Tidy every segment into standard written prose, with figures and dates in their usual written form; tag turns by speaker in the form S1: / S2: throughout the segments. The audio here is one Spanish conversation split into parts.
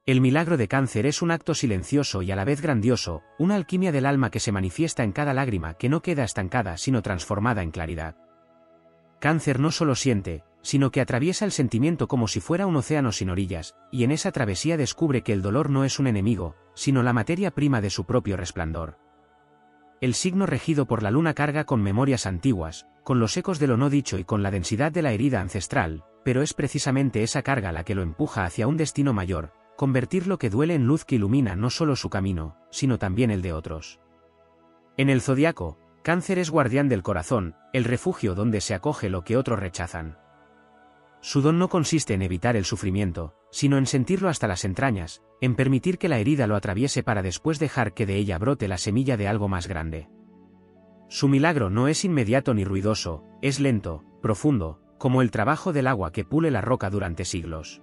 S1: El milagro de Cáncer es un acto silencioso y a la vez grandioso, una alquimia del alma que se manifiesta en cada lágrima que no queda estancada sino transformada en claridad. Cáncer no solo siente, sino que atraviesa el sentimiento como si fuera un océano sin orillas, y en esa travesía descubre que el dolor no es un enemigo, sino la materia prima de su propio resplandor. El signo regido por la luna carga con memorias antiguas, con los ecos de lo no dicho y con la densidad de la herida ancestral, pero es precisamente esa carga la que lo empuja hacia un destino mayor, convertir lo que duele en luz que ilumina no solo su camino, sino también el de otros. En el zodiaco, Cáncer es guardián del corazón, el refugio donde se acoge lo que otros rechazan. Su don no consiste en evitar el sufrimiento, sino en sentirlo hasta las entrañas, en permitir que la herida lo atraviese para después dejar que de ella brote la semilla de algo más grande. Su milagro no es inmediato ni ruidoso, es lento, profundo, como el trabajo del agua que pule la roca durante siglos.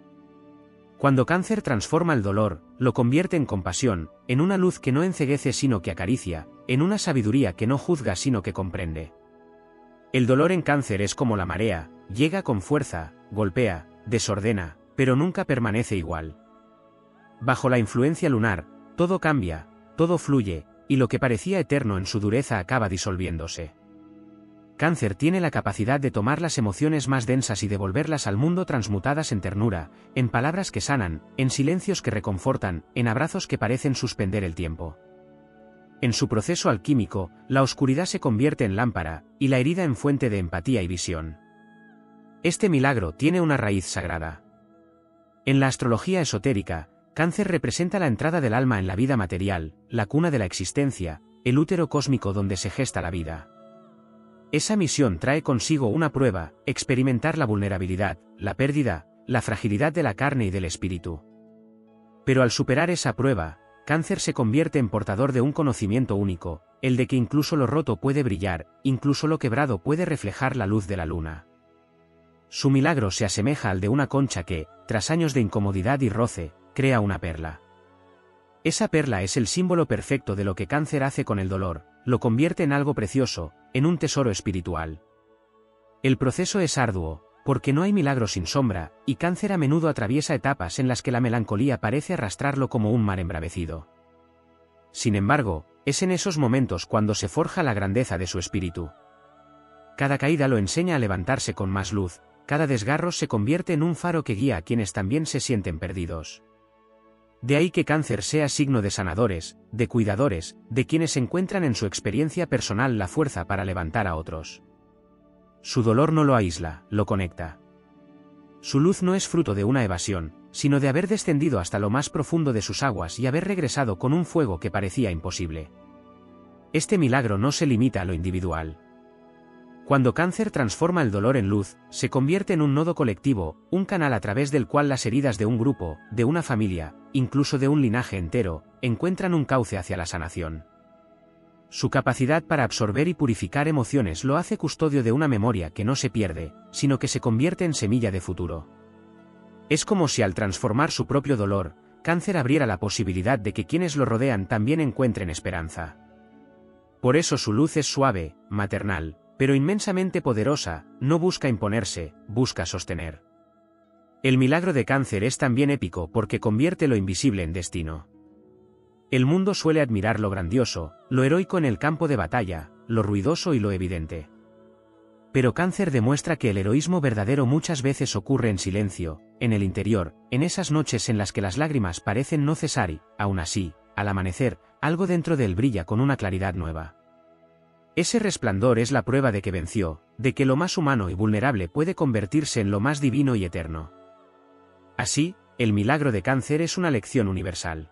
S1: Cuando Cáncer transforma el dolor, lo convierte en compasión, en una luz que no enceguece sino que acaricia, en una sabiduría que no juzga sino que comprende. El dolor en Cáncer es como la marea, llega con fuerza, golpea, desordena, pero nunca permanece igual. Bajo la influencia lunar, todo cambia, todo fluye, y lo que parecía eterno en su dureza acaba disolviéndose. Cáncer tiene la capacidad de tomar las emociones más densas y devolverlas al mundo transmutadas en ternura, en palabras que sanan, en silencios que reconfortan, en abrazos que parecen suspender el tiempo. En su proceso alquímico, la oscuridad se convierte en lámpara, y la herida en fuente de empatía y visión. Este milagro tiene una raíz sagrada. En la astrología esotérica, Cáncer representa la entrada del alma en la vida material, la cuna de la existencia, el útero cósmico donde se gesta la vida. Esa misión trae consigo una prueba, experimentar la vulnerabilidad, la pérdida, la fragilidad de la carne y del espíritu. Pero al superar esa prueba, Cáncer se convierte en portador de un conocimiento único, el de que incluso lo roto puede brillar, incluso lo quebrado puede reflejar la luz de la luna. Su milagro se asemeja al de una concha que, tras años de incomodidad y roce, crea una perla. Esa perla es el símbolo perfecto de lo que Cáncer hace con el dolor, lo convierte en algo precioso, en un tesoro espiritual. El proceso es arduo, porque no hay milagro sin sombra, y Cáncer a menudo atraviesa etapas en las que la melancolía parece arrastrarlo como un mar embravecido. Sin embargo, es en esos momentos cuando se forja la grandeza de su espíritu. Cada caída lo enseña a levantarse con más luz, cada desgarro se convierte en un faro que guía a quienes también se sienten perdidos. De ahí que Cáncer sea signo de sanadores, de cuidadores, de quienes encuentran en su experiencia personal la fuerza para levantar a otros. Su dolor no lo aísla, lo conecta. Su luz no es fruto de una evasión, sino de haber descendido hasta lo más profundo de sus aguas y haber regresado con un fuego que parecía imposible. Este milagro no se limita a lo individual. Cuando Cáncer transforma el dolor en luz, se convierte en un nodo colectivo, un canal a través del cual las heridas de un grupo, de una familia, incluso de un linaje entero, encuentran un cauce hacia la sanación. Su capacidad para absorber y purificar emociones lo hace custodio de una memoria que no se pierde, sino que se convierte en semilla de futuro. Es como si al transformar su propio dolor, Cáncer abriera la posibilidad de que quienes lo rodean también encuentren esperanza. Por eso su luz es suave, maternal, pero inmensamente poderosa, no busca imponerse, busca sostener. El milagro de Cáncer es también épico porque convierte lo invisible en destino. El mundo suele admirar lo grandioso, lo heroico en el campo de batalla, lo ruidoso y lo evidente. Pero Cáncer demuestra que el heroísmo verdadero muchas veces ocurre en silencio, en el interior, en esas noches en las que las lágrimas parecen no cesar y, aún así, al amanecer, algo dentro de él brilla con una claridad nueva. Ese resplandor es la prueba de que venció, de que lo más humano y vulnerable puede convertirse en lo más divino y eterno. Así, el milagro de Cáncer es una lección universal.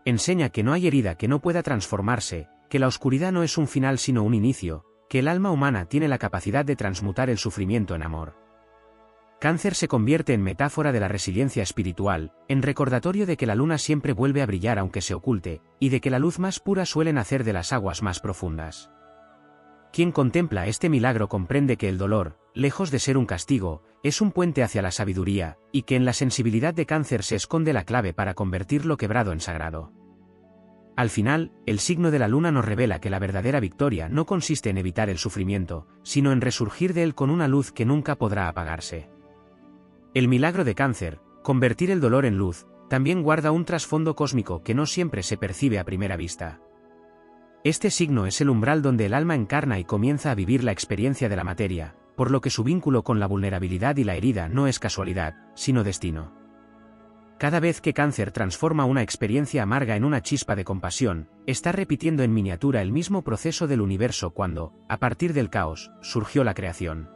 S1: Enseña que no hay herida que no pueda transformarse, que la oscuridad no es un final sino un inicio, que el alma humana tiene la capacidad de transmutar el sufrimiento en amor. Cáncer se convierte en metáfora de la resiliencia espiritual, en recordatorio de que la luna siempre vuelve a brillar aunque se oculte, y de que la luz más pura suele nacer de las aguas más profundas. Quien contempla este milagro comprende que el dolor, lejos de ser un castigo, es un puente hacia la sabiduría, y que en la sensibilidad de Cáncer se esconde la clave para convertir lo quebrado en sagrado. Al final, el signo de la luna nos revela que la verdadera victoria no consiste en evitar el sufrimiento, sino en resurgir de él con una luz que nunca podrá apagarse. El milagro de Cáncer, convertir el dolor en luz, también guarda un trasfondo cósmico que no siempre se percibe a primera vista. Este signo es el umbral donde el alma encarna y comienza a vivir la experiencia de la materia, por lo que su vínculo con la vulnerabilidad y la herida no es casualidad, sino destino. Cada vez que Cáncer transforma una experiencia amarga en una chispa de compasión, está repitiendo en miniatura el mismo proceso del universo cuando, a partir del caos, surgió la creación.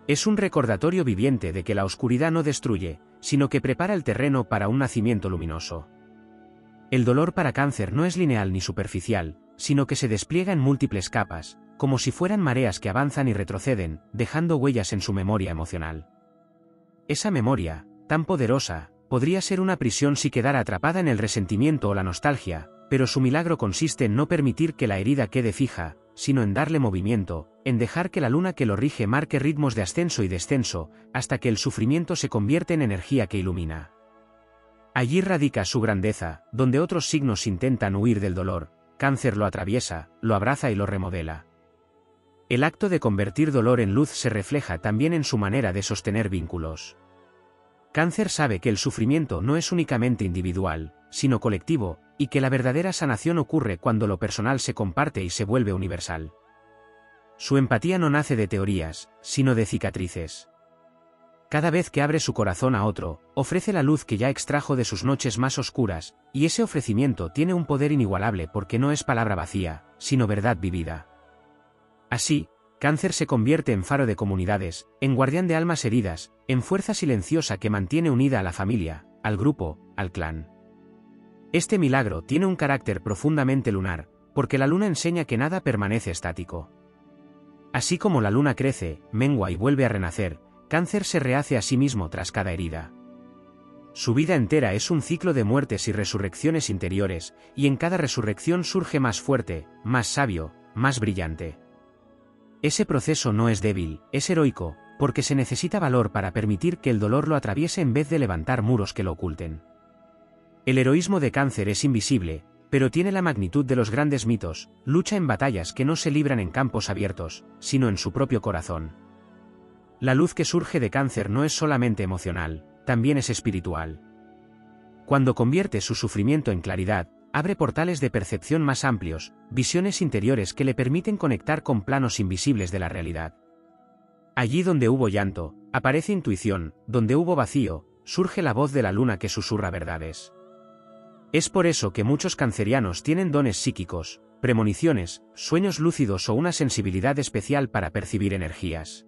S1: Es un recordatorio viviente de que la oscuridad no destruye, sino que prepara el terreno para un nacimiento luminoso. El dolor para Cáncer no es lineal ni superficial, sino que se despliega en múltiples capas, como si fueran mareas que avanzan y retroceden, dejando huellas en su memoria emocional. Esa memoria, tan poderosa, podría ser una prisión si quedara atrapada en el resentimiento o la nostalgia, pero su milagro consiste en no permitir que la herida quede fija, sino en darle movimiento, en dejar que la luna que lo rige marque ritmos de ascenso y descenso, hasta que el sufrimiento se convierte en energía que ilumina. Allí radica su grandeza, donde otros signos intentan huir del dolor, Cáncer lo atraviesa, lo abraza y lo remodela. El acto de convertir dolor en luz se refleja también en su manera de sostener vínculos. Cáncer sabe que el sufrimiento no es únicamente individual, sino colectivo, y que la verdadera sanación ocurre cuando lo personal se comparte y se vuelve universal. Su empatía no nace de teorías, sino de cicatrices. Cada vez que abre su corazón a otro, ofrece la luz que ya extrajo de sus noches más oscuras, y ese ofrecimiento tiene un poder inigualable porque no es palabra vacía, sino verdad vivida. Así, Cáncer se convierte en faro de comunidades, en guardián de almas heridas, en fuerza silenciosa que mantiene unida a la familia, al grupo, al clan. Este milagro tiene un carácter profundamente lunar, porque la luna enseña que nada permanece estático. Así como la luna crece, mengua y vuelve a renacer, Cáncer se rehace a sí mismo tras cada herida. Su vida entera es un ciclo de muertes y resurrecciones interiores, y en cada resurrección surge más fuerte, más sabio, más brillante. Ese proceso no es débil, es heroico, porque se necesita valor para permitir que el dolor lo atraviese en vez de levantar muros que lo oculten. El heroísmo de Cáncer es invisible, pero tiene la magnitud de los grandes mitos, lucha en batallas que no se libran en campos abiertos, sino en su propio corazón. La luz que surge de Cáncer no es solamente emocional, también es espiritual. Cuando convierte su sufrimiento en claridad, abre portales de percepción más amplios, visiones interiores que le permiten conectar con planos invisibles de la realidad. Allí donde hubo llanto, aparece intuición, donde hubo vacío, surge la voz de la luna que susurra verdades. Es por eso que muchos cancerianos tienen dones psíquicos, premoniciones, sueños lúcidos o una sensibilidad especial para percibir energías.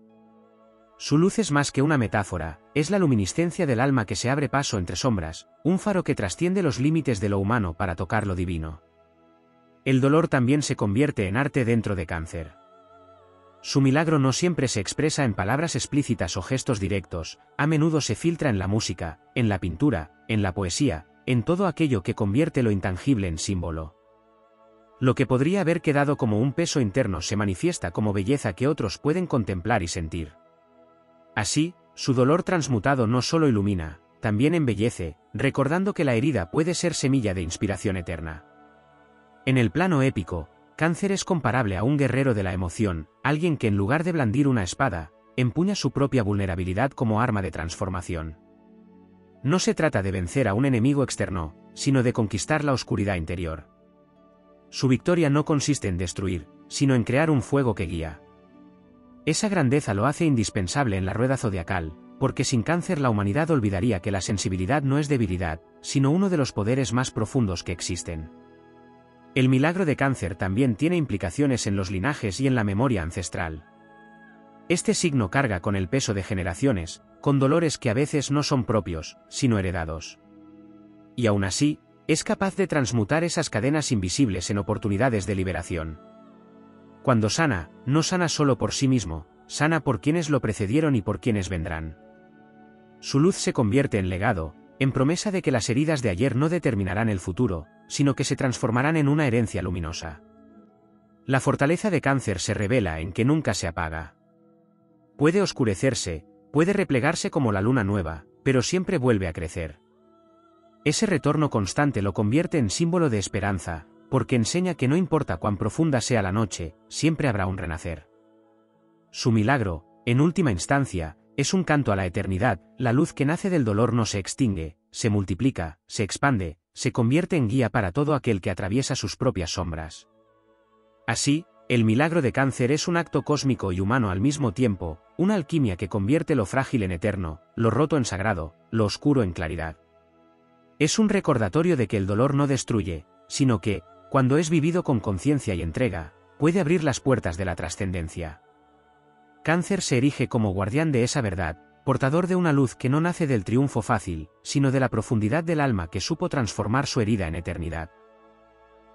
S1: Su luz es más que una metáfora, es la luminiscencia del alma que se abre paso entre sombras, un faro que trasciende los límites de lo humano para tocar lo divino. El dolor también se convierte en arte dentro de Cáncer. Su milagro no siempre se expresa en palabras explícitas o gestos directos, a menudo se filtra en la música, en la pintura, en la poesía, en todo aquello que convierte lo intangible en símbolo. Lo que podría haber quedado como un peso interno se manifiesta como belleza que otros pueden contemplar y sentir. Así, su dolor transmutado no solo ilumina, también embellece, recordando que la herida puede ser semilla de inspiración eterna. En el plano épico, Cáncer es comparable a un guerrero de la emoción, alguien que en lugar de blandir una espada, empuña su propia vulnerabilidad como arma de transformación. No se trata de vencer a un enemigo externo, sino de conquistar la oscuridad interior. Su victoria no consiste en destruir, sino en crear un fuego que guía. Esa grandeza lo hace indispensable en la rueda zodiacal, porque sin Cáncer la humanidad olvidaría que la sensibilidad no es debilidad, sino uno de los poderes más profundos que existen. El milagro de Cáncer también tiene implicaciones en los linajes y en la memoria ancestral. Este signo carga con el peso de generaciones, con dolores que a veces no son propios, sino heredados. Y aún así, es capaz de transmutar esas cadenas invisibles en oportunidades de liberación. Cuando sana, no sana solo por sí mismo, sana por quienes lo precedieron y por quienes vendrán. Su luz se convierte en legado, en promesa de que las heridas de ayer no determinarán el futuro, sino que se transformarán en una herencia luminosa. La fortaleza de Cáncer se revela en que nunca se apaga. Puede oscurecerse, puede replegarse como la luna nueva, pero siempre vuelve a crecer. Ese retorno constante lo convierte en símbolo de esperanza, porque enseña que no importa cuán profunda sea la noche, siempre habrá un renacer. Su milagro, en última instancia, es un canto a la eternidad, la luz que nace del dolor no se extingue, se multiplica, se expande, se convierte en guía para todo aquel que atraviesa sus propias sombras. Así, el milagro de Cáncer es un acto cósmico y humano al mismo tiempo, una alquimia que convierte lo frágil en eterno, lo roto en sagrado, lo oscuro en claridad. Es un recordatorio de que el dolor no destruye, sino que, cuando es vivido con conciencia y entrega, puede abrir las puertas de la trascendencia. Cáncer se erige como guardián de esa verdad, portador de una luz que no nace del triunfo fácil, sino de la profundidad del alma que supo transformar su herida en eternidad.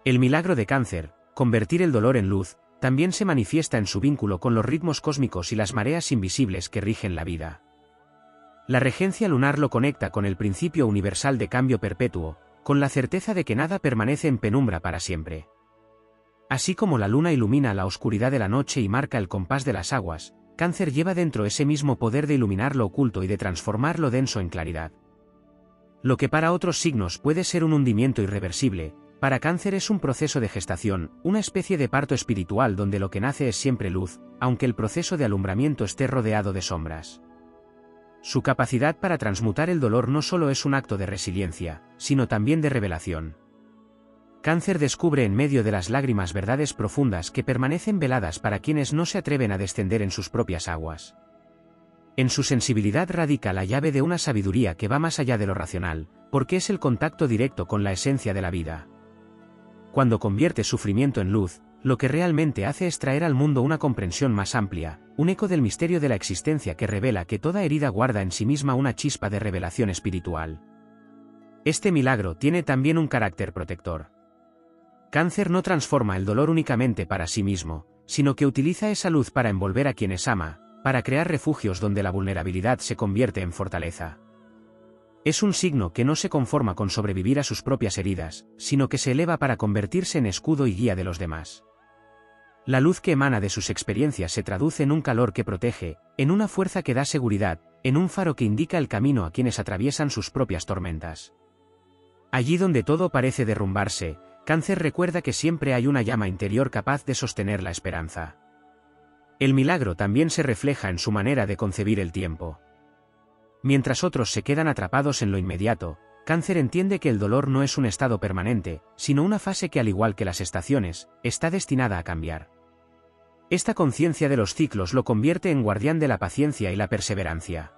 S1: El milagro de Cáncer, convertir el dolor en luz, también se manifiesta en su vínculo con los ritmos cósmicos y las mareas invisibles que rigen la vida. La regencia lunar lo conecta con el principio universal de cambio perpetuo, con la certeza de que nada permanece en penumbra para siempre. Así como la luna ilumina la oscuridad de la noche y marca el compás de las aguas, Cáncer lleva dentro ese mismo poder de iluminar lo oculto y de transformar lo denso en claridad. Lo que para otros signos puede ser un hundimiento irreversible, para Cáncer es un proceso de gestación, una especie de parto espiritual donde lo que nace es siempre luz, aunque el proceso de alumbramiento esté rodeado de sombras. Su capacidad para transmutar el dolor no solo es un acto de resiliencia, sino también de revelación. Cáncer descubre en medio de las lágrimas verdades profundas que permanecen veladas para quienes no se atreven a descender en sus propias aguas. En su sensibilidad radica la llave de una sabiduría que va más allá de lo racional, porque es el contacto directo con la esencia de la vida. Cuando convierte sufrimiento en luz, lo que realmente hace es traer al mundo una comprensión más amplia, un eco del misterio de la existencia que revela que toda herida guarda en sí misma una chispa de revelación espiritual. Este milagro tiene también un carácter protector. Cáncer no transforma el dolor únicamente para sí mismo, sino que utiliza esa luz para envolver a quienes ama, para crear refugios donde la vulnerabilidad se convierte en fortaleza. Es un signo que no se conforma con sobrevivir a sus propias heridas, sino que se eleva para convertirse en escudo y guía de los demás. La luz que emana de sus experiencias se traduce en un calor que protege, en una fuerza que da seguridad, en un faro que indica el camino a quienes atraviesan sus propias tormentas. Allí donde todo parece derrumbarse, Cáncer recuerda que siempre hay una llama interior capaz de sostener la esperanza. El milagro también se refleja en su manera de concebir el tiempo. Mientras otros se quedan atrapados en lo inmediato, Cáncer entiende que el dolor no es un estado permanente, sino una fase que, al igual que las estaciones, está destinada a cambiar. Esta conciencia de los ciclos lo convierte en guardián de la paciencia y la perseverancia.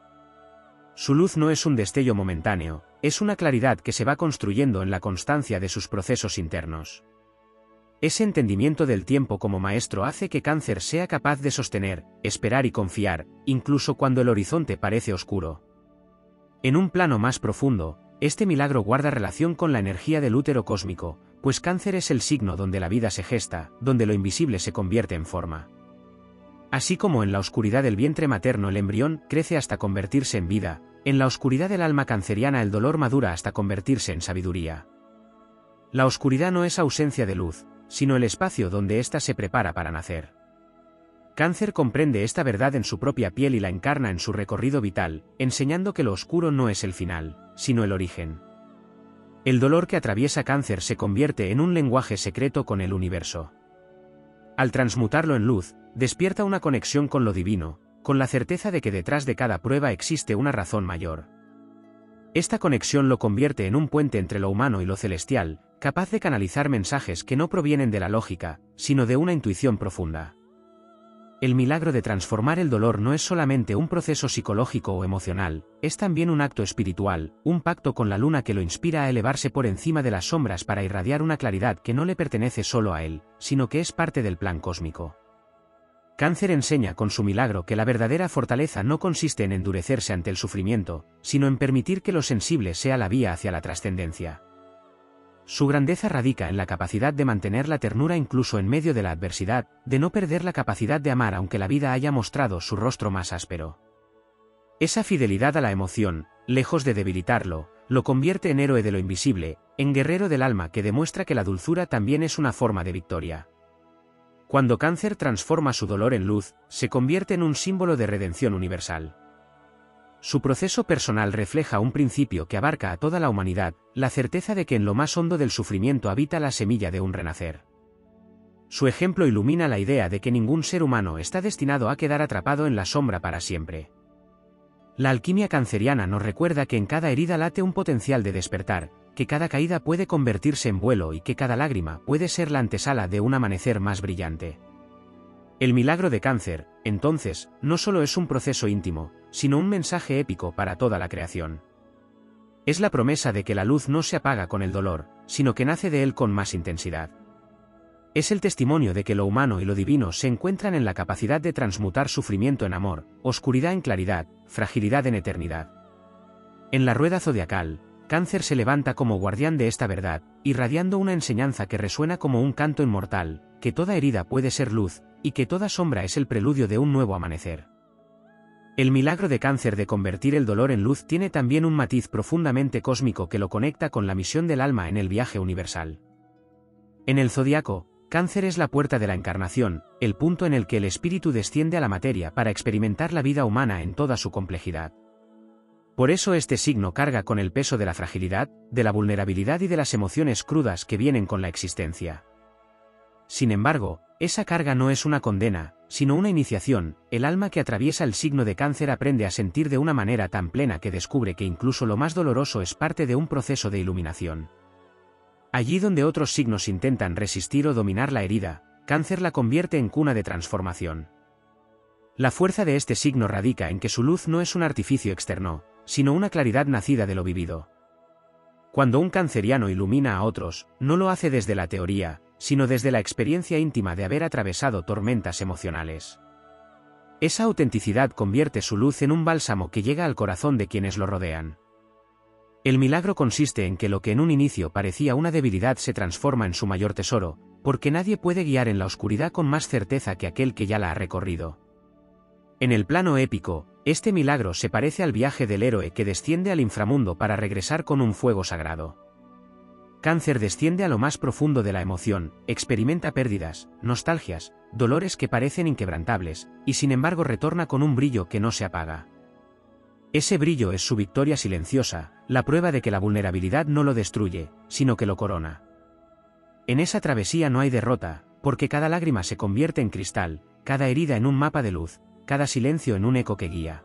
S1: Su luz no es un destello momentáneo, es una claridad que se va construyendo en la constancia de sus procesos internos. Ese entendimiento del tiempo como maestro hace que Cáncer sea capaz de sostener, esperar y confiar, incluso cuando el horizonte parece oscuro. En un plano más profundo, este milagro guarda relación con la energía del útero cósmico, pues Cáncer es el signo donde la vida se gesta, donde lo invisible se convierte en forma. Así como en la oscuridad del vientre materno el embrión crece hasta convertirse en vida, en la oscuridad del alma canceriana el dolor madura hasta convertirse en sabiduría. La oscuridad no es ausencia de luz, sino el espacio donde ésta se prepara para nacer. Cáncer comprende esta verdad en su propia piel y la encarna en su recorrido vital, enseñando que lo oscuro no es el final, sino el origen. El dolor que atraviesa Cáncer se convierte en un lenguaje secreto con el universo. Al transmutarlo en luz, despierta una conexión con lo divino, con la certeza de que detrás de cada prueba existe una razón mayor. Esta conexión lo convierte en un puente entre lo humano y lo celestial, capaz de canalizar mensajes que no provienen de la lógica, sino de una intuición profunda. El milagro de transformar el dolor no es solamente un proceso psicológico o emocional, es también un acto espiritual, un pacto con la luna que lo inspira a elevarse por encima de las sombras para irradiar una claridad que no le pertenece solo a él, sino que es parte del plan cósmico. Cáncer enseña con su milagro que la verdadera fortaleza no consiste en endurecerse ante el sufrimiento, sino en permitir que lo sensible sea la vía hacia la trascendencia. Su grandeza radica en la capacidad de mantener la ternura incluso en medio de la adversidad, de no perder la capacidad de amar aunque la vida haya mostrado su rostro más áspero. Esa fidelidad a la emoción, lejos de debilitarlo, lo convierte en héroe de lo invisible, en guerrero del alma que demuestra que la dulzura también es una forma de victoria. Cuando Cáncer transforma su dolor en luz, se convierte en un símbolo de redención universal. Su proceso personal refleja un principio que abarca a toda la humanidad, la certeza de que en lo más hondo del sufrimiento habita la semilla de un renacer. Su ejemplo ilumina la idea de que ningún ser humano está destinado a quedar atrapado en la sombra para siempre. La alquimia canceriana nos recuerda que en cada herida late un potencial de despertar, que cada caída puede convertirse en vuelo y que cada lágrima puede ser la antesala de un amanecer más brillante. El milagro de Cáncer, entonces, no solo es un proceso íntimo, sino un mensaje épico para toda la creación. Es la promesa de que la luz no se apaga con el dolor, sino que nace de él con más intensidad. Es el testimonio de que lo humano y lo divino se encuentran en la capacidad de transmutar sufrimiento en amor, oscuridad en claridad, fragilidad en eternidad. En la rueda zodiacal, Cáncer se levanta como guardián de esta verdad, irradiando una enseñanza que resuena como un canto inmortal, que toda herida puede ser luz, y que toda sombra es el preludio de un nuevo amanecer. El milagro de Cáncer de convertir el dolor en luz tiene también un matiz profundamente cósmico que lo conecta con la misión del alma en el viaje universal. En el zodiaco, Cáncer es la puerta de la encarnación, el punto en el que el espíritu desciende a la materia para experimentar la vida humana en toda su complejidad. Por eso este signo carga con el peso de la fragilidad, de la vulnerabilidad y de las emociones crudas que vienen con la existencia. Sin embargo, esa carga no es una condena, sino una iniciación. El alma que atraviesa el signo de Cáncer aprende a sentir de una manera tan plena que descubre que incluso lo más doloroso es parte de un proceso de iluminación. Allí donde otros signos intentan resistir o dominar la herida, Cáncer la convierte en cuna de transformación. La fuerza de este signo radica en que su luz no es un artificio externo, sino una claridad nacida de lo vivido. Cuando un canceriano ilumina a otros, no lo hace desde la teoría, sino desde la experiencia íntima de haber atravesado tormentas emocionales. Esa autenticidad convierte su luz en un bálsamo que llega al corazón de quienes lo rodean. El milagro consiste en que lo que en un inicio parecía una debilidad se transforma en su mayor tesoro, porque nadie puede guiar en la oscuridad con más certeza que aquel que ya la ha recorrido. En el plano épico, este milagro se parece al viaje del héroe que desciende al inframundo para regresar con un fuego sagrado. Cáncer desciende a lo más profundo de la emoción, experimenta pérdidas, nostalgias, dolores que parecen inquebrantables, y sin embargo retorna con un brillo que no se apaga. Ese brillo es su victoria silenciosa, la prueba de que la vulnerabilidad no lo destruye, sino que lo corona. En esa travesía no hay derrota, porque cada lágrima se convierte en cristal, cada herida en un mapa de luz, cada silencio en un eco que guía.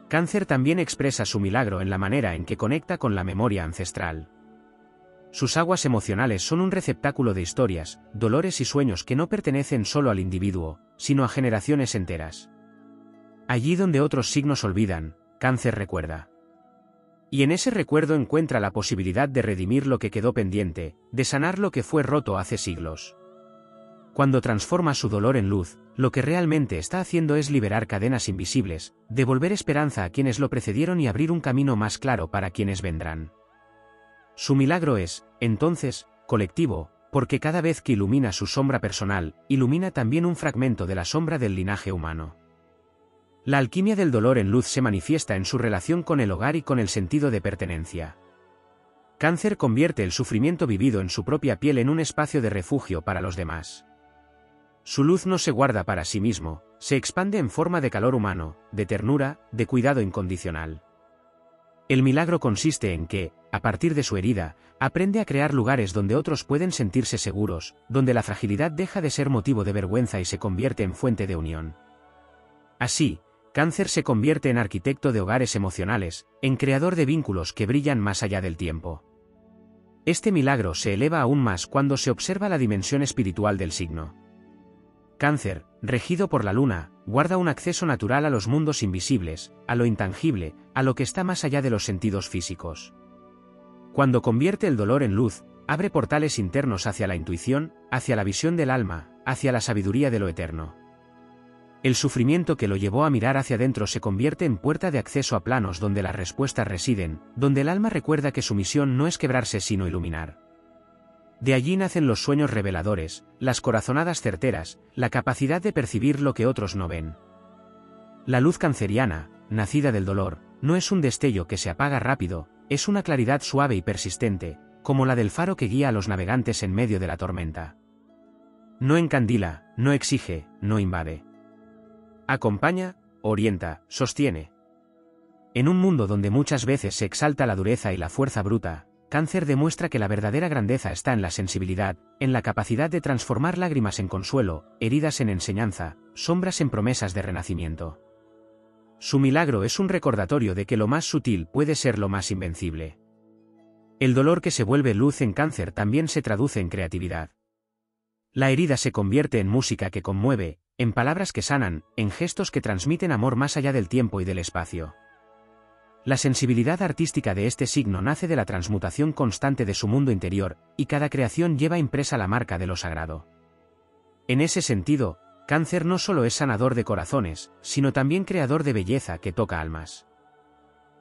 S1: Cáncer también expresa su milagro en la manera en que conecta con la memoria ancestral. Sus aguas emocionales son un receptáculo de historias, dolores y sueños que no pertenecen solo al individuo, sino a generaciones enteras. Allí donde otros signos olvidan, Cáncer recuerda. Y en ese recuerdo encuentra la posibilidad de redimir lo que quedó pendiente, de sanar lo que fue roto hace siglos. Cuando transforma su dolor en luz, lo que realmente está haciendo es liberar cadenas invisibles, devolver esperanza a quienes lo precedieron y abrir un camino más claro para quienes vendrán. Su milagro es, entonces, colectivo, porque cada vez que ilumina su sombra personal, ilumina también un fragmento de la sombra del linaje humano. La alquimia del dolor en luz se manifiesta en su relación con el hogar y con el sentido de pertenencia. Cáncer convierte el sufrimiento vivido en su propia piel en un espacio de refugio para los demás. Su luz no se guarda para sí mismo, se expande en forma de calor humano, de ternura, de cuidado incondicional. El milagro consiste en que, a partir de su herida, aprende a crear lugares donde otros pueden sentirse seguros, donde la fragilidad deja de ser motivo de vergüenza y se convierte en fuente de unión. Así, Cáncer se convierte en arquitecto de hogares emocionales, en creador de vínculos que brillan más allá del tiempo. Este milagro se eleva aún más cuando se observa la dimensión espiritual del signo. Cáncer, regido por la luna, guarda un acceso natural a los mundos invisibles, a lo intangible, a lo que está más allá de los sentidos físicos. Cuando convierte el dolor en luz, abre portales internos hacia la intuición, hacia la visión del alma, hacia la sabiduría de lo eterno. El sufrimiento que lo llevó a mirar hacia adentro se convierte en puerta de acceso a planos donde las respuestas residen, donde el alma recuerda que su misión no es quebrarse sino iluminar. De allí nacen los sueños reveladores, las corazonadas certeras, la capacidad de percibir lo que otros no ven. La luz canceriana, nacida del dolor, no es un destello que se apaga rápido, es una claridad suave y persistente, como la del faro que guía a los navegantes en medio de la tormenta. No encandila, no exige, no invade. Acompaña, orienta, sostiene. En un mundo donde muchas veces se exalta la dureza y la fuerza bruta, Cáncer demuestra que la verdadera grandeza está en la sensibilidad, en la capacidad de transformar lágrimas en consuelo, heridas en enseñanza, sombras en promesas de renacimiento. Su milagro es un recordatorio de que lo más sutil puede ser lo más invencible. El dolor que se vuelve luz en Cáncer también se traduce en creatividad. La herida se convierte en música que conmueve, en palabras que sanan, en gestos que transmiten amor más allá del tiempo y del espacio. La sensibilidad artística de este signo nace de la transmutación constante de su mundo interior, y cada creación lleva impresa la marca de lo sagrado. En ese sentido, Cáncer no solo es sanador de corazones, sino también creador de belleza que toca almas.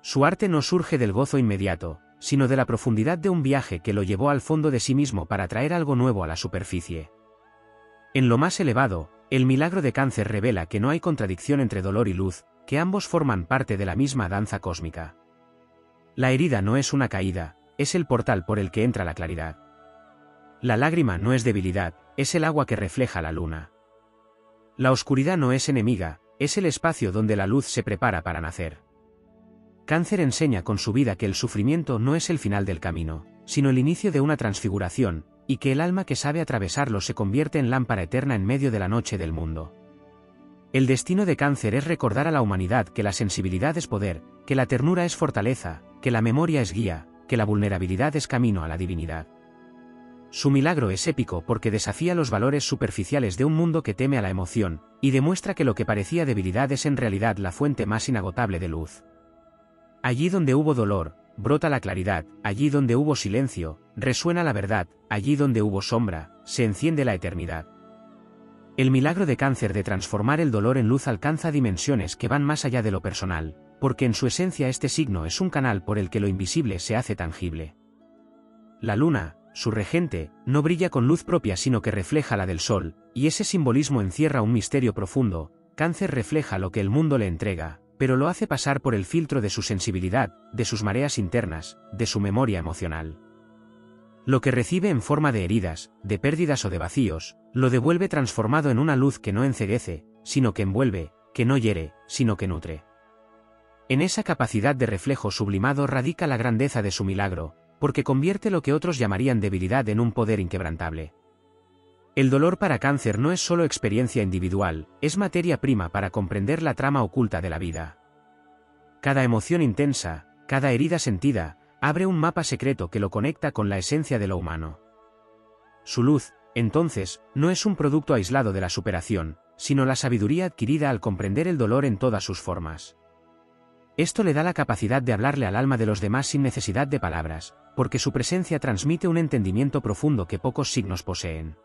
S1: Su arte no surge del gozo inmediato, sino de la profundidad de un viaje que lo llevó al fondo de sí mismo para traer algo nuevo a la superficie. En lo más elevado, el milagro de Cáncer revela que no hay contradicción entre dolor y luz, que ambos forman parte de la misma danza cósmica. La herida no es una caída, es el portal por el que entra la claridad. La lágrima no es debilidad, es el agua que refleja la luna. La oscuridad no es enemiga, es el espacio donde la luz se prepara para nacer. Cáncer enseña con su vida que el sufrimiento no es el final del camino, sino el inicio de una transfiguración, y que el alma que sabe atravesarlo se convierte en lámpara eterna en medio de la noche del mundo. El destino de Cáncer es recordar a la humanidad que la sensibilidad es poder, que la ternura es fortaleza, que la memoria es guía, que la vulnerabilidad es camino a la divinidad. Su milagro es épico porque desafía los valores superficiales de un mundo que teme a la emoción, y demuestra que lo que parecía debilidad es en realidad la fuente más inagotable de luz. Allí donde hubo dolor, brota la claridad, allí donde hubo silencio, resuena la verdad, allí donde hubo sombra, se enciende la eternidad. El milagro de Cáncer de transformar el dolor en luz alcanza dimensiones que van más allá de lo personal, porque en su esencia este signo es un canal por el que lo invisible se hace tangible. La luna, su regente, no brilla con luz propia sino que refleja la del sol, y ese simbolismo encierra un misterio profundo. Cáncer refleja lo que el mundo le entrega, pero lo hace pasar por el filtro de su sensibilidad, de sus mareas internas, de su memoria emocional. Lo que recibe en forma de heridas, de pérdidas o de vacíos, lo devuelve transformado en una luz que no enceguece, sino que envuelve, que no hiere, sino que nutre. En esa capacidad de reflejo sublimado radica la grandeza de su milagro, porque convierte lo que otros llamarían debilidad en un poder inquebrantable. El dolor para Cáncer no es solo experiencia individual, es materia prima para comprender la trama oculta de la vida. Cada emoción intensa, cada herida sentida, abre un mapa secreto que lo conecta con la esencia de lo humano. Su luz, entonces, no es un producto aislado de la superación, sino la sabiduría adquirida al comprender el dolor en todas sus formas. Esto le da la capacidad de hablarle al alma de los demás sin necesidad de palabras, porque su presencia transmite un entendimiento profundo que pocos signos poseen.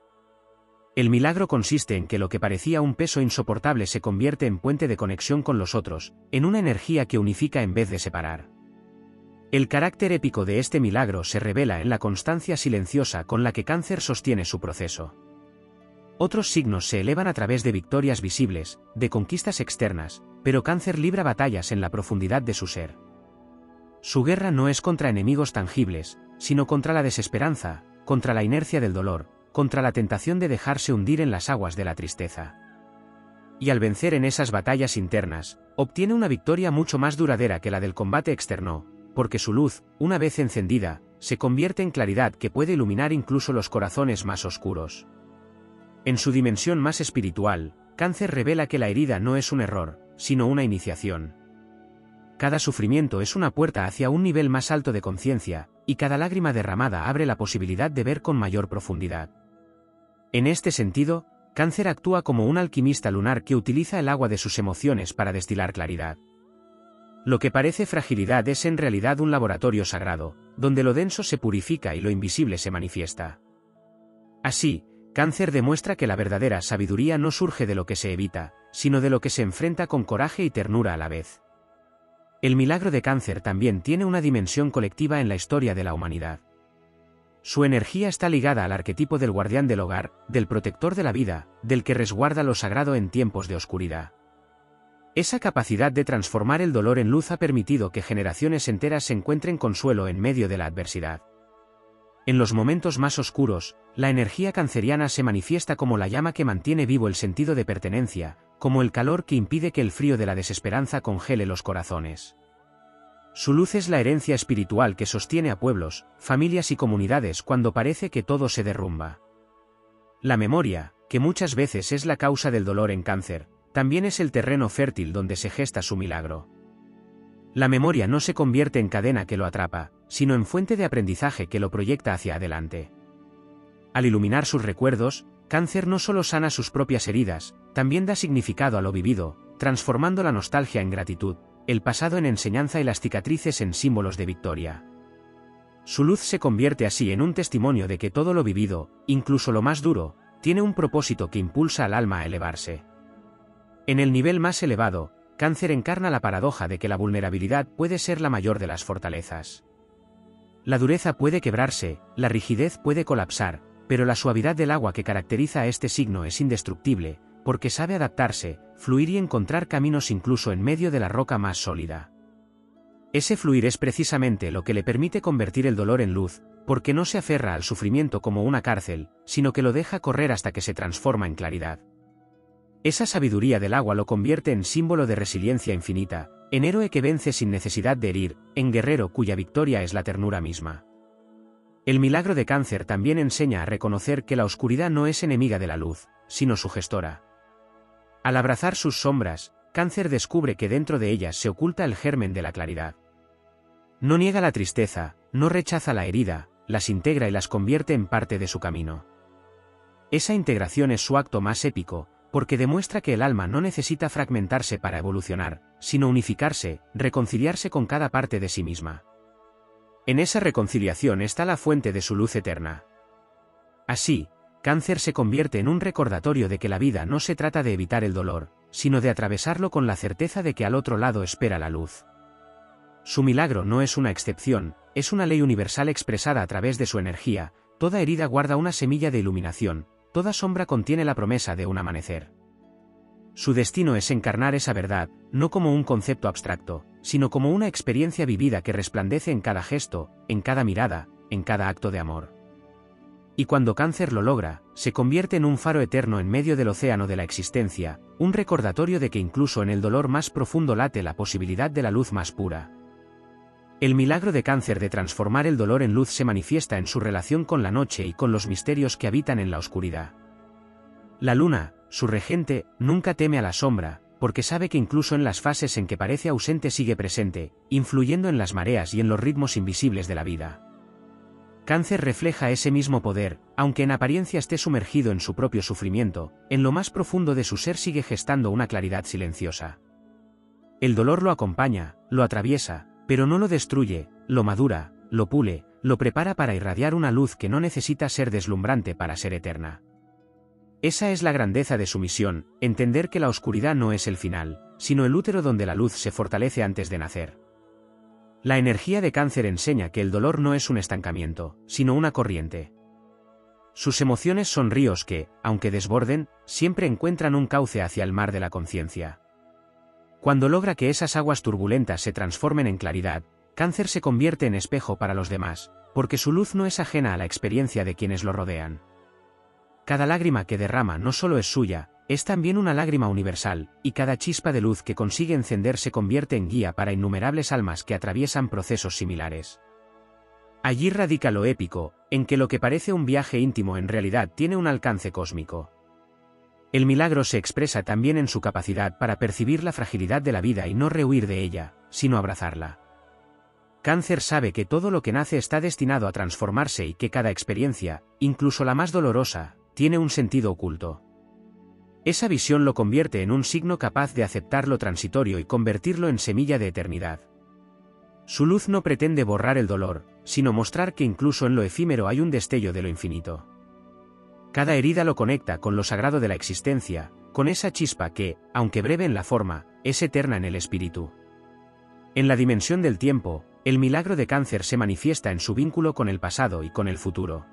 S1: El milagro consiste en que lo que parecía un peso insoportable se convierte en puente de conexión con los otros, en una energía que unifica en vez de separar. El carácter épico de este milagro se revela en la constancia silenciosa con la que Cáncer sostiene su proceso. Otros signos se elevan a través de victorias visibles, de conquistas externas, pero Cáncer libra batallas en la profundidad de su ser. Su guerra no es contra enemigos tangibles, sino contra la desesperanza, contra la inercia del dolor, contra la tentación de dejarse hundir en las aguas de la tristeza. Y al vencer en esas batallas internas, obtiene una victoria mucho más duradera que la del combate externo, porque su luz, una vez encendida, se convierte en claridad que puede iluminar incluso los corazones más oscuros. En su dimensión más espiritual, Cáncer revela que la herida no es un error, sino una iniciación. Cada sufrimiento es una puerta hacia un nivel más alto de conciencia, y cada lágrima derramada abre la posibilidad de ver con mayor profundidad. En este sentido, Cáncer actúa como un alquimista lunar que utiliza el agua de sus emociones para destilar claridad. Lo que parece fragilidad es en realidad un laboratorio sagrado, donde lo denso se purifica y lo invisible se manifiesta. Así, Cáncer demuestra que la verdadera sabiduría no surge de lo que se evita, sino de lo que se enfrenta con coraje y ternura a la vez. El milagro de Cáncer también tiene una dimensión colectiva en la historia de la humanidad. Su energía está ligada al arquetipo del guardián del hogar, del protector de la vida, del que resguarda lo sagrado en tiempos de oscuridad. Esa capacidad de transformar el dolor en luz ha permitido que generaciones enteras se encuentren consuelo en medio de la adversidad. En los momentos más oscuros, la energía canceriana se manifiesta como la llama que mantiene vivo el sentido de pertenencia, como el calor que impide que el frío de la desesperanza congele los corazones. Su luz es la herencia espiritual que sostiene a pueblos, familias y comunidades cuando parece que todo se derrumba. La memoria, que muchas veces es la causa del dolor en Cáncer, también es el terreno fértil donde se gesta su milagro. La memoria no se convierte en cadena que lo atrapa, sino en fuente de aprendizaje que lo proyecta hacia adelante. Al iluminar sus recuerdos, Cáncer no solo sana sus propias heridas, también da significado a lo vivido, transformando la nostalgia en gratitud, el pasado en enseñanza y las cicatrices en símbolos de victoria. Su luz se convierte así en un testimonio de que todo lo vivido, incluso lo más duro, tiene un propósito que impulsa al alma a elevarse. En el nivel más elevado, Cáncer encarna la paradoja de que la vulnerabilidad puede ser la mayor de las fortalezas. La dureza puede quebrarse, la rigidez puede colapsar, pero la suavidad del agua que caracteriza a este signo es indestructible, porque sabe adaptarse, fluir y encontrar caminos incluso en medio de la roca más sólida. Ese fluir es precisamente lo que le permite convertir el dolor en luz, porque no se aferra al sufrimiento como una cárcel, sino que lo deja correr hasta que se transforma en claridad. Esa sabiduría del agua lo convierte en símbolo de resiliencia infinita, en héroe que vence sin necesidad de herir, en guerrero cuya victoria es la ternura misma. El milagro de Cáncer también enseña a reconocer que la oscuridad no es enemiga de la luz, sino su gestora. Al abrazar sus sombras, Cáncer descubre que dentro de ellas se oculta el germen de la claridad. No niega la tristeza, no rechaza la herida, las integra y las convierte en parte de su camino. Esa integración es su acto más épico, porque demuestra que el alma no necesita fragmentarse para evolucionar, sino unificarse, reconciliarse con cada parte de sí misma. En esa reconciliación está la fuente de su luz eterna. Así, Cáncer se convierte en un recordatorio de que la vida no se trata de evitar el dolor, sino de atravesarlo con la certeza de que al otro lado espera la luz. Su milagro no es una excepción, es una ley universal expresada a través de su energía. Toda herida guarda una semilla de iluminación, toda sombra contiene la promesa de un amanecer. Su destino es encarnar esa verdad, no como un concepto abstracto, sino como una experiencia vivida que resplandece en cada gesto, en cada mirada, en cada acto de amor. Y cuando Cáncer lo logra, se convierte en un faro eterno en medio del océano de la existencia, un recordatorio de que incluso en el dolor más profundo late la posibilidad de la luz más pura. El milagro de Cáncer de transformar el dolor en luz se manifiesta en su relación con la noche y con los misterios que habitan en la oscuridad. La luna, su regente, nunca teme a la sombra, porque sabe que incluso en las fases en que parece ausente sigue presente, influyendo en las mareas y en los ritmos invisibles de la vida. Cáncer refleja ese mismo poder, aunque en apariencia esté sumergido en su propio sufrimiento, en lo más profundo de su ser sigue gestando una claridad silenciosa. El dolor lo acompaña, lo atraviesa, pero no lo destruye, lo madura, lo pule, lo prepara para irradiar una luz que no necesita ser deslumbrante para ser eterna. Esa es la grandeza de su misión, entender que la oscuridad no es el final, sino el útero donde la luz se fortalece antes de nacer. La energía de Cáncer enseña que el dolor no es un estancamiento, sino una corriente. Sus emociones son ríos que, aunque desborden, siempre encuentran un cauce hacia el mar de la conciencia. Cuando logra que esas aguas turbulentas se transformen en claridad, Cáncer se convierte en espejo para los demás, porque su luz no es ajena a la experiencia de quienes lo rodean. Cada lágrima que derrama no solo es suya, es también una lágrima universal, y cada chispa de luz que consigue encender se convierte en guía para innumerables almas que atraviesan procesos similares. Allí radica lo épico, en que lo que parece un viaje íntimo en realidad tiene un alcance cósmico. El milagro se expresa también en su capacidad para percibir la fragilidad de la vida y no rehuir de ella, sino abrazarla. Cáncer sabe que todo lo que nace está destinado a transformarse y que cada experiencia, incluso la más dolorosa, tiene un sentido oculto. Esa visión lo convierte en un signo capaz de aceptar lo transitorio y convertirlo en semilla de eternidad. Su luz no pretende borrar el dolor, sino mostrar que incluso en lo efímero hay un destello de lo infinito. Cada herida lo conecta con lo sagrado de la existencia, con esa chispa que, aunque breve en la forma, es eterna en el espíritu. En la dimensión del tiempo, el milagro de Cáncer se manifiesta en su vínculo con el pasado y con el futuro.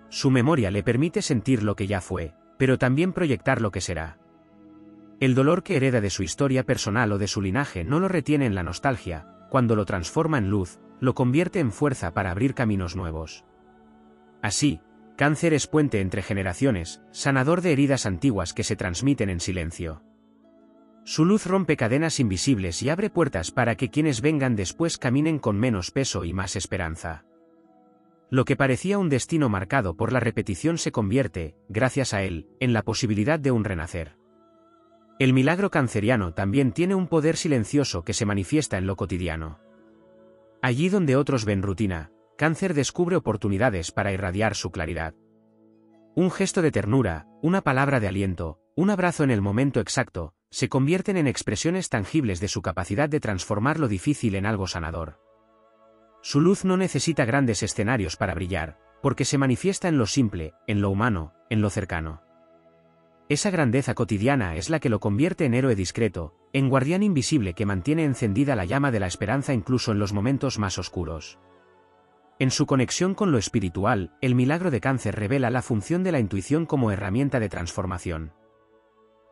S1: Su memoria le permite sentir lo que ya fue, pero también proyectar lo que será. El dolor que hereda de su historia personal o de su linaje no lo retiene en la nostalgia, cuando lo transforma en luz, lo convierte en fuerza para abrir caminos nuevos. Así, Cáncer es puente entre generaciones, sanador de heridas antiguas que se transmiten en silencio. Su luz rompe cadenas invisibles y abre puertas para que quienes vengan después caminen con menos peso y más esperanza. Lo que parecía un destino marcado por la repetición se convierte, gracias a él, en la posibilidad de un renacer. El milagro canceriano también tiene un poder silencioso que se manifiesta en lo cotidiano. Allí donde otros ven rutina, Cáncer descubre oportunidades para irradiar su claridad. Un gesto de ternura, una palabra de aliento, un abrazo en el momento exacto, se convierten en expresiones tangibles de su capacidad de transformar lo difícil en algo sanador. Su luz no necesita grandes escenarios para brillar, porque se manifiesta en lo simple, en lo humano, en lo cercano. Esa grandeza cotidiana es la que lo convierte en héroe discreto, en guardián invisible que mantiene encendida la llama de la esperanza incluso en los momentos más oscuros. En su conexión con lo espiritual, el milagro de Cáncer revela la función de la intuición como herramienta de transformación.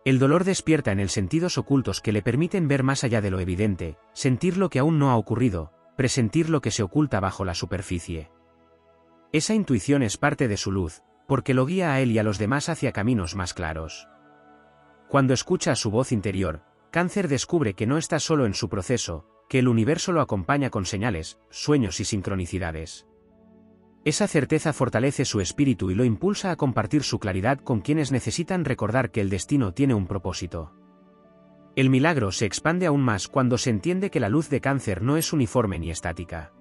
S1: El dolor despierta en él sentidos ocultos que le permiten ver más allá de lo evidente, sentir lo que aún no ha ocurrido, presentir lo que se oculta bajo la superficie. Esa intuición es parte de su luz, porque lo guía a él y a los demás hacia caminos más claros. Cuando escucha su voz interior, Cáncer descubre que no está solo en su proceso, que el universo lo acompaña con señales, sueños y sincronicidades. Esa certeza fortalece su espíritu y lo impulsa a compartir su claridad con quienes necesitan recordar que el destino tiene un propósito. El milagro se expande aún más cuando se entiende que la luz de Cáncer no es uniforme ni estática.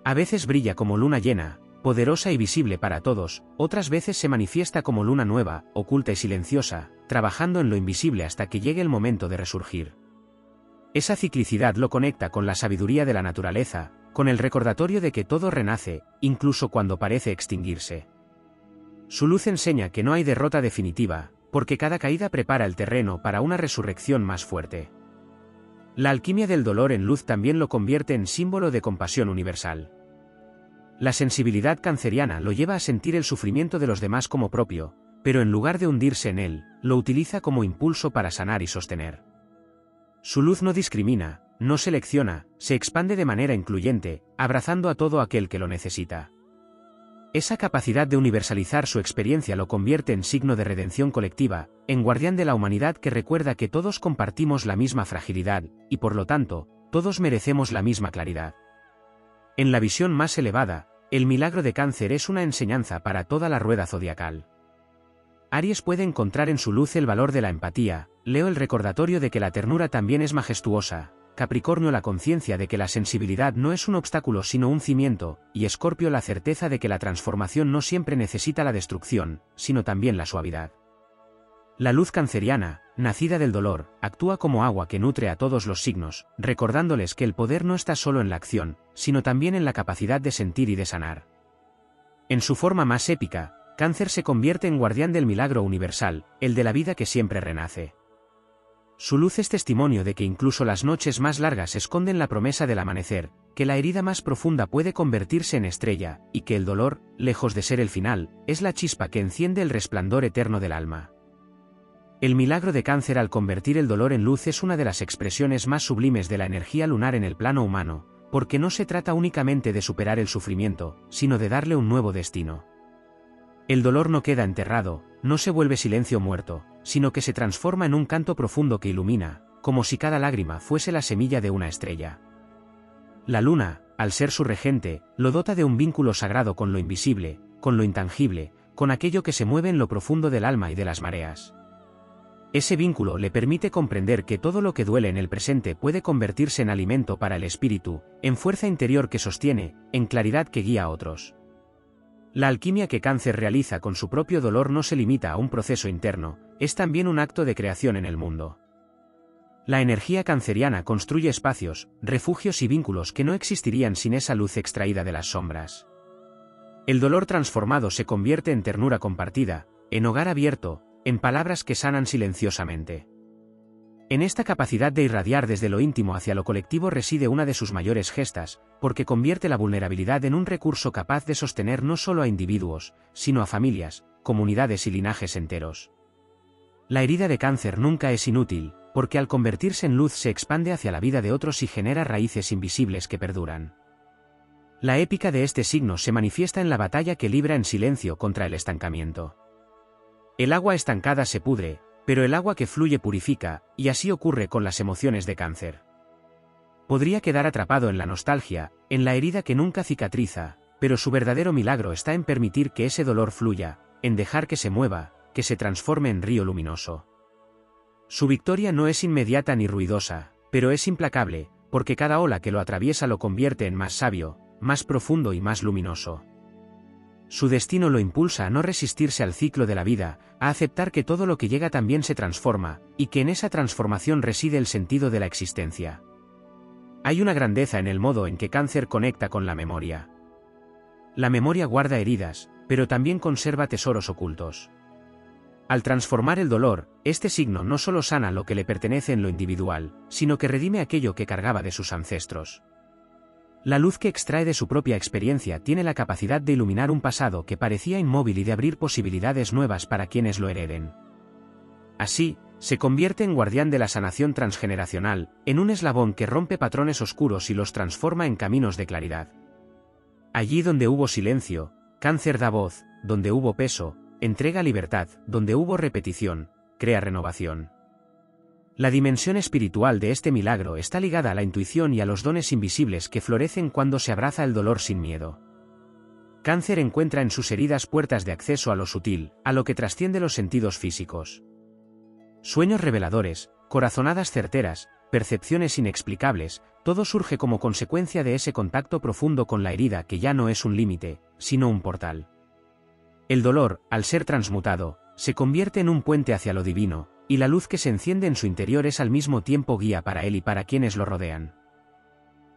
S1: A veces brilla como luna llena, poderosa y visible para todos, otras veces se manifiesta como luna nueva, oculta y silenciosa, trabajando en lo invisible hasta que llegue el momento de resurgir. Esa ciclicidad lo conecta con la sabiduría de la naturaleza, con el recordatorio de que todo renace, incluso cuando parece extinguirse. Su luz enseña que no hay derrota definitiva, porque cada caída prepara el terreno para una resurrección más fuerte. La alquimia del dolor en luz también lo convierte en símbolo de compasión universal. La sensibilidad canceriana lo lleva a sentir el sufrimiento de los demás como propio, pero en lugar de hundirse en él, lo utiliza como impulso para sanar y sostener. Su luz no discrimina, no selecciona, se expande de manera incluyente, abrazando a todo aquel que lo necesita. Esa capacidad de universalizar su experiencia lo convierte en signo de redención colectiva, en guardián de la humanidad que recuerda que todos compartimos la misma fragilidad, y por lo tanto, todos merecemos la misma claridad. En la visión más elevada, el milagro de Cáncer es una enseñanza para toda la rueda zodiacal. Aries puede encontrar en su luz el valor de la empatía, Leo el recordatorio de que la ternura también es majestuosa, Capricornio la conciencia de que la sensibilidad no es un obstáculo sino un cimiento, y Escorpio la certeza de que la transformación no siempre necesita la destrucción, sino también la suavidad. La luz canceriana, nacida del dolor, actúa como agua que nutre a todos los signos, recordándoles que el poder no está solo en la acción, sino también en la capacidad de sentir y de sanar. En su forma más épica, Cáncer se convierte en guardián del milagro universal, el de la vida que siempre renace. Su luz es testimonio de que incluso las noches más largas esconden la promesa del amanecer, que la herida más profunda puede convertirse en estrella, y que el dolor, lejos de ser el final, es la chispa que enciende el resplandor eterno del alma. El milagro de Cáncer al convertir el dolor en luz es una de las expresiones más sublimes de la energía lunar en el plano humano, porque no se trata únicamente de superar el sufrimiento, sino de darle un nuevo destino. El dolor no queda enterrado, no se vuelve silencio muerto, sino que se transforma en un canto profundo que ilumina, como si cada lágrima fuese la semilla de una estrella. La luna, al ser su regente, lo dota de un vínculo sagrado con lo invisible, con lo intangible, con aquello que se mueve en lo profundo del alma y de las mareas. Ese vínculo le permite comprender que todo lo que duele en el presente puede convertirse en alimento para el espíritu, en fuerza interior que sostiene, en claridad que guía a otros. La alquimia que Cáncer realiza con su propio dolor no se limita a un proceso interno, es también un acto de creación en el mundo. La energía canceriana construye espacios, refugios y vínculos que no existirían sin esa luz extraída de las sombras. El dolor transformado se convierte en ternura compartida, en hogar abierto, en palabras que sanan silenciosamente. En esta capacidad de irradiar desde lo íntimo hacia lo colectivo reside una de sus mayores gestas, porque convierte la vulnerabilidad en un recurso capaz de sostener no solo a individuos, sino a familias, comunidades y linajes enteros. La herida de Cáncer nunca es inútil, porque al convertirse en luz se expande hacia la vida de otros y genera raíces invisibles que perduran. La épica de este signo se manifiesta en la batalla que libra en silencio contra el estancamiento. El agua estancada se pudre, pero el agua que fluye purifica, y así ocurre con las emociones de Cáncer. Podría quedar atrapado en la nostalgia, en la herida que nunca cicatriza, pero su verdadero milagro está en permitir que ese dolor fluya, en dejar que se mueva, que se transforme en río luminoso. Su victoria no es inmediata ni ruidosa, pero es implacable, porque cada ola que lo atraviesa lo convierte en más sabio, más profundo y más luminoso. Su destino lo impulsa a no resistirse al ciclo de la vida, a aceptar que todo lo que llega también se transforma, y que en esa transformación reside el sentido de la existencia. Hay una grandeza en el modo en que Cáncer conecta con la memoria. La memoria guarda heridas, pero también conserva tesoros ocultos. Al transformar el dolor, este signo no solo sana lo que le pertenece en lo individual, sino que redime aquello que cargaba de sus ancestros. La luz que extrae de su propia experiencia tiene la capacidad de iluminar un pasado que parecía inmóvil y de abrir posibilidades nuevas para quienes lo hereden. Así, se convierte en guardián de la sanación transgeneracional, en un eslabón que rompe patrones oscuros y los transforma en caminos de claridad. Allí donde hubo silencio, Cáncer da voz; donde hubo peso, entrega libertad; donde hubo repetición, crea renovación. La dimensión espiritual de este milagro está ligada a la intuición y a los dones invisibles que florecen cuando se abraza el dolor sin miedo. Cáncer encuentra en sus heridas puertas de acceso a lo sutil, a lo que trasciende los sentidos físicos. Sueños reveladores, corazonadas certeras, percepciones inexplicables, todo surge como consecuencia de ese contacto profundo con la herida que ya no es un límite, sino un portal. El dolor, al ser transmutado, se convierte en un puente hacia lo divino, y la luz que se enciende en su interior es al mismo tiempo guía para él y para quienes lo rodean.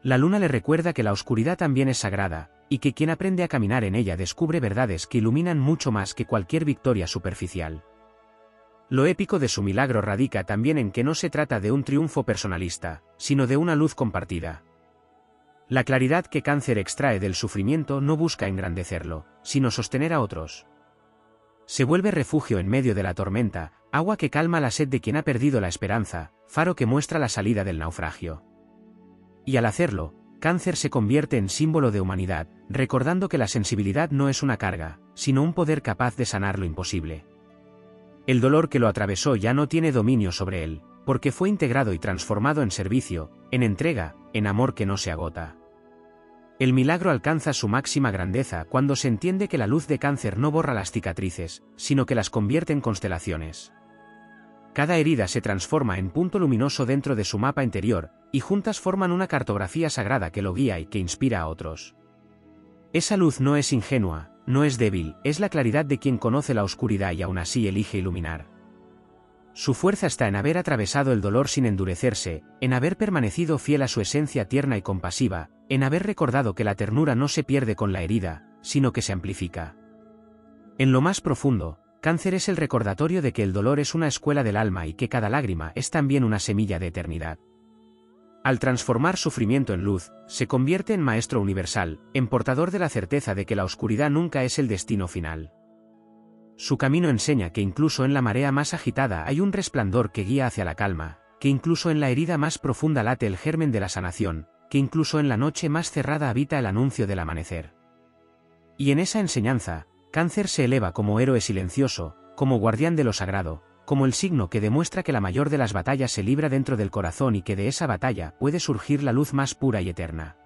S1: La luna le recuerda que la oscuridad también es sagrada, y que quien aprende a caminar en ella descubre verdades que iluminan mucho más que cualquier victoria superficial. Lo épico de su milagro radica también en que no se trata de un triunfo personalista, sino de una luz compartida. La claridad que Cáncer extrae del sufrimiento no busca engrandecerlo, sino sostener a otros. Se vuelve refugio en medio de la tormenta, agua que calma la sed de quien ha perdido la esperanza, faro que muestra la salida del naufragio. Y al hacerlo, Cáncer se convierte en símbolo de humanidad, recordando que la sensibilidad no es una carga, sino un poder capaz de sanar lo imposible. El dolor que lo atravesó ya no tiene dominio sobre él, porque fue integrado y transformado en servicio, en entrega, en amor que no se agota. El milagro alcanza su máxima grandeza cuando se entiende que la luz de Cáncer no borra las cicatrices, sino que las convierte en constelaciones. Cada herida se transforma en punto luminoso dentro de su mapa interior, y juntas forman una cartografía sagrada que lo guía y que inspira a otros. Esa luz no es ingenua, no es débil, es la claridad de quien conoce la oscuridad y aún así elige iluminar. Su fuerza está en haber atravesado el dolor sin endurecerse, en haber permanecido fiel a su esencia tierna y compasiva, en haber recordado que la ternura no se pierde con la herida, sino que se amplifica. En lo más profundo, Cáncer es el recordatorio de que el dolor es una escuela del alma y que cada lágrima es también una semilla de eternidad. Al transformar sufrimiento en luz, se convierte en maestro universal, en portador de la certeza de que la oscuridad nunca es el destino final. Su camino enseña que incluso en la marea más agitada hay un resplandor que guía hacia la calma, que incluso en la herida más profunda late el germen de la sanación, que incluso en la noche más cerrada habita el anuncio del amanecer. Y en esa enseñanza, Cáncer se eleva como héroe silencioso, como guardián de lo sagrado, como el signo que demuestra que la mayor de las batallas se libra dentro del corazón y que de esa batalla puede surgir la luz más pura y eterna.